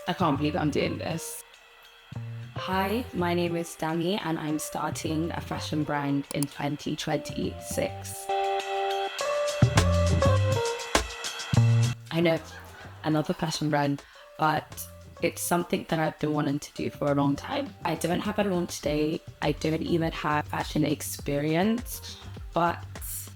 I can't believe I'm doing this. Hi, my name is Dami and I'm starting a fashion brand in 2026. I know, another fashion brand, but it's something that I've been wanting to do for a long time. I don't have a launch date. I don't even have fashion experience, but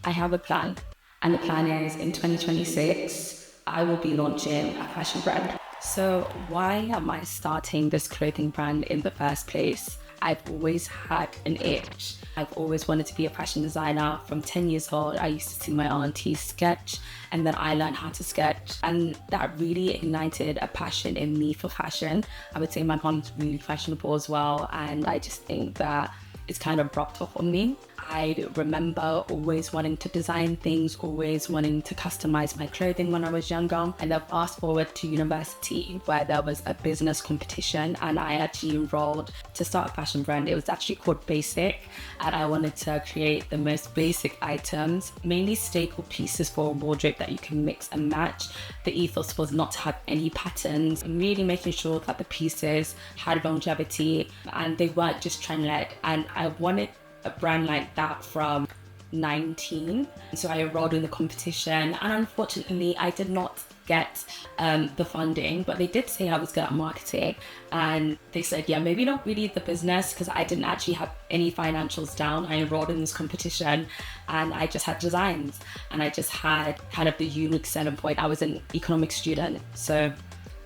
I have a plan. And the plan is in 2026, I will be launching a fashion brand. So why am I starting this clothing brand in the first place? I've always had an itch. I've always wanted to be a fashion designer. From 10 years old, I used to see my auntie sketch, and then I learned how to sketch. And that really ignited a passion in me for fashion. I would say my mom's really fashionable as well, and I just think that it's kind of dropped off on me. I remember always wanting to design things, always wanting to customize my clothing when I was younger. And then fast forward to university where there was a business competition and I actually enrolled to start a fashion brand. It was actually called Basic, and I wanted to create the most basic items, mainly staple pieces for a wardrobe that you can mix and match. The ethos was not to have any patterns, really making sure that the pieces had longevity and they weren't just trend-led. And I wanted a brand like that from 19. So I enrolled in the competition and unfortunately I did not get the funding, but they did say I was good at marketing, and they said, yeah, maybe not really the business, because I didn't actually have any financials down. I enrolled in this competition and I just had designs and I just had kind of the unique selling point. I was an economics student, so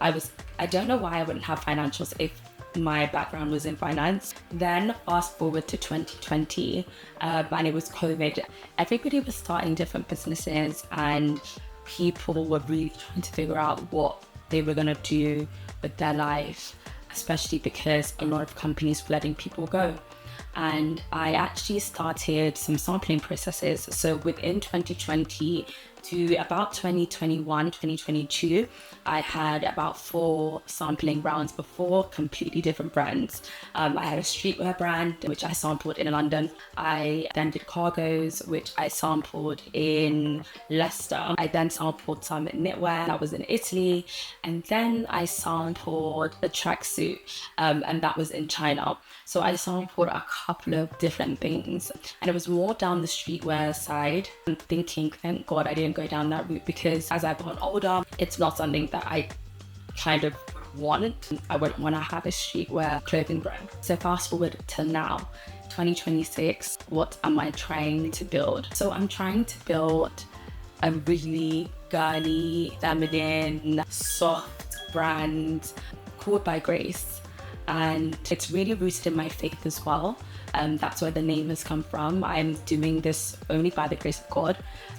I don't know why I wouldn't have financials if my background was in finance. Then fast forward to 2020, and it was COVID. Everybody was starting different businesses and people were really trying to figure out what they were going to do with their life, especially because a lot of companies were letting people go. And I actually started some sampling processes. So within 2020 to about 2021, 2022, I had about 4 sampling rounds before completely different brands. I had a streetwear brand, which I sampled in London. I then did cargos, which I sampled in Leicester. I then sampled some knitwear that was in Italy. And then I sampled a tracksuit, and that was in China. So I sampled a couple of different things, and it was more down the streetwear side. I'm thinking, thank God I didn't go down that route, because as I've gotten older, it's not something that I kind of want. I wouldn't want to have a streetwear clothing brand. So fast forward to now, 2026, what am I trying to build? So I'm trying to build a really girly, feminine, soft brand called By Grace. And it's really rooted in my faith as well. That's where the name has come from. I'm doing this only by the grace of God,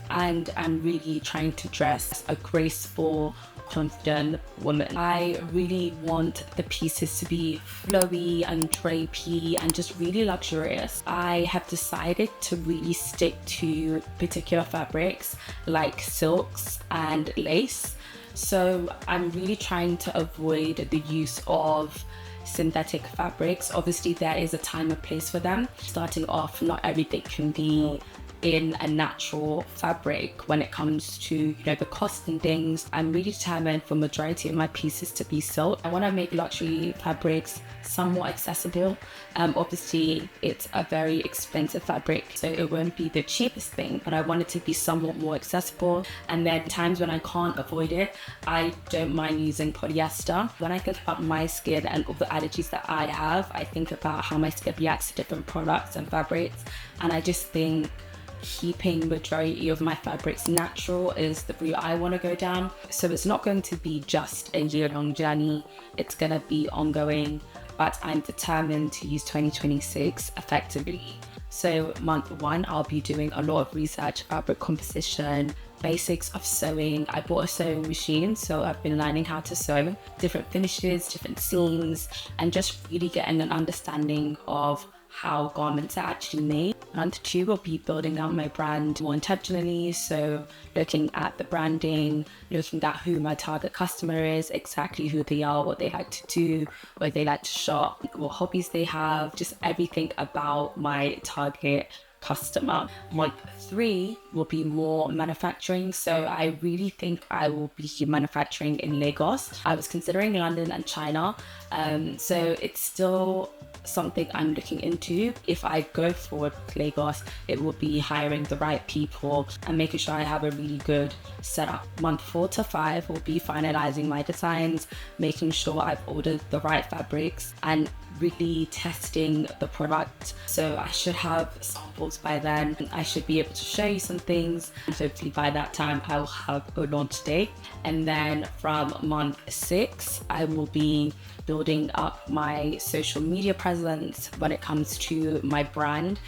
and I'm really trying to dress a graceful, confident woman. I really want the pieces to be flowy and drapey and just really luxurious. I have decided to really stick to particular fabrics like silks and lace. So I'm really trying to avoid the use of synthetic fabrics. Obviously there is a time and place for them. Starting off, not everything can be in a natural fabric when it comes to the cost and things. I'm really determined for majority of my pieces to be silk. I want to make luxury fabrics somewhat accessible. Obviously it's a very expensive fabric, so it won't be the cheapest thing, but I want it to be somewhat more accessible. And then times when I can't avoid it, I don't mind using polyester. When I think about my skin and all the allergies that I have, I think about how my skin reacts to different products and fabrics, and I just think keeping majority of my fabrics natural is the route I want to go down. So it's not going to be just a year-long journey, it's going to be ongoing, but I'm determined to use 2026 effectively. So month 1, I'll be doing a lot of research, fabric composition, basics of sewing. I bought a sewing machine, so I've been learning how to sew, different finishes, different seams, and just really getting an understanding of how garments are actually made. Month 2 will be building out my brand more intentionally, so looking at the branding, looking at who my target customer is, exactly who they are, what they like to do, where they like to shop, what hobbies they have, just everything about my target customer. Month 3 will be more manufacturing. So I really think I will be manufacturing in Lagos. I was considering London and China. So it's still something I'm looking into. If I go forward with Lagos, it will be hiring the right people and making sure I have a really good setup. Month 4 to 5 will be finalizing my designs, making sure I've ordered the right fabrics and really testing the product. So I should have samples by then. I should be able to show you some things. And hopefully by that time I will have a launch date. And then from month 6, I will be building up my social media presence when it comes to my brand,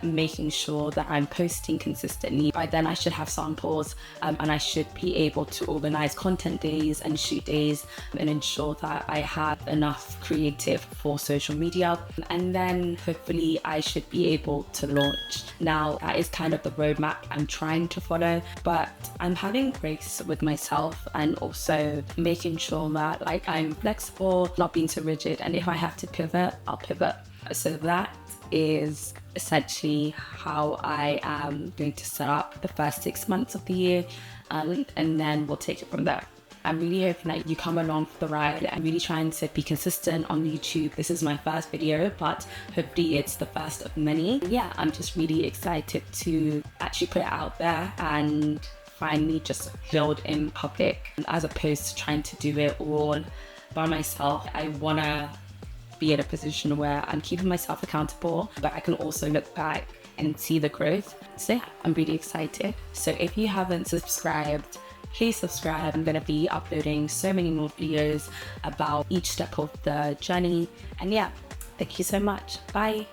making sure that I'm posting consistently. By then I should have samples, and I should be able to organize content days and shoot days and ensure that I have enough creative for social media. And then hopefully I should be able to launch. Now that is kind of the roadmap I'm trying to follow, but I'm having grace with myself and also making sure that like I'm flexible, not being so rigid, and if I have to pivot, I'll pivot. So that is essentially how I am going to set up the first 6 months of the year, and then we'll take it from there. I'm really hoping that you come along for the ride. I'm really trying to be consistent on YouTube. This is my first video, but hopefully it's the first of many. Yeah, I'm just really excited to actually put it out there and finally just build in public, as opposed to trying to do it all by myself. I want to be in a position where I'm keeping myself accountable, but I can also look back and see the growth. So yeah, I'm really excited. So if you haven't subscribed, please subscribe. I'm going to be uploading so many more videos about each step of the journey. And yeah, thank you so much. Bye.